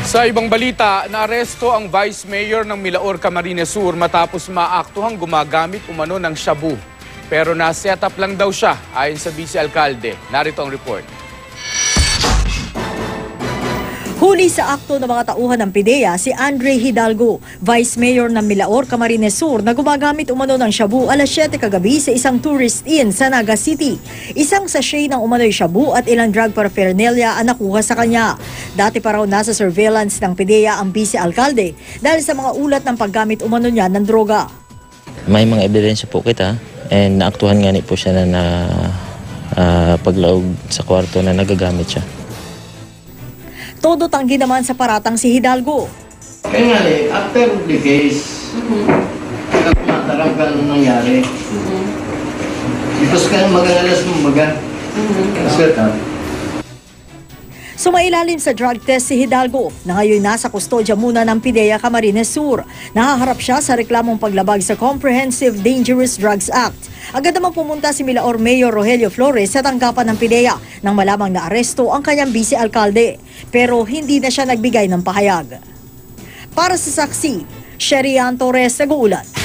Sa ibang balita, naaresto ang Vice Mayor ng Milaor, Camarines Sur matapos maaktuhang gumagamit umano ng shabu. Pero na-set up lang daw siya ayon sa Vice Alcalde. Narito ang report. Huli sa akto ng mga tauhan ng PIDEA si Andre Hidalgo, Vice Mayor ng Milaor, Camarines Sur, na gumagamit umano ng shabu alas 7 kagabi sa isang tourist inn sa Naga City. Isang sachet ng umano'y shabu at ilang drug paraphernalia ang nakuha sa kanya. Dati pa raw nasa surveillance ng PIDEA ang Vice Alcalde dahil sa mga ulat ng paggamit umano niya ng droga. May mga ebidensya po kita and naaktuhan nga po siya na paglaog sa kwarto na nagagamit siya. Todo tanggi naman sa paratang si Hidalgo. Kaya nga after the case, matarang ka nung nangyari. Ipos ka magagalas mong baga. Sumailalim sa drug test si Hidalgo na ngayon nasa kustodya muna ng PIDEA Camarines Sur. Nahaharap siya sa reklamong paglabag sa Comprehensive Dangerous Drugs Act. Agad namang pumunta si Milaor Mayor Rogelio Flores sa tanggapan ng PIDEA nang malamang na aresto ang kanyang Vice Alcalde. Pero hindi na siya nagbigay ng pahayag. Para sa saksi, Sherian Torres, nag-uulat.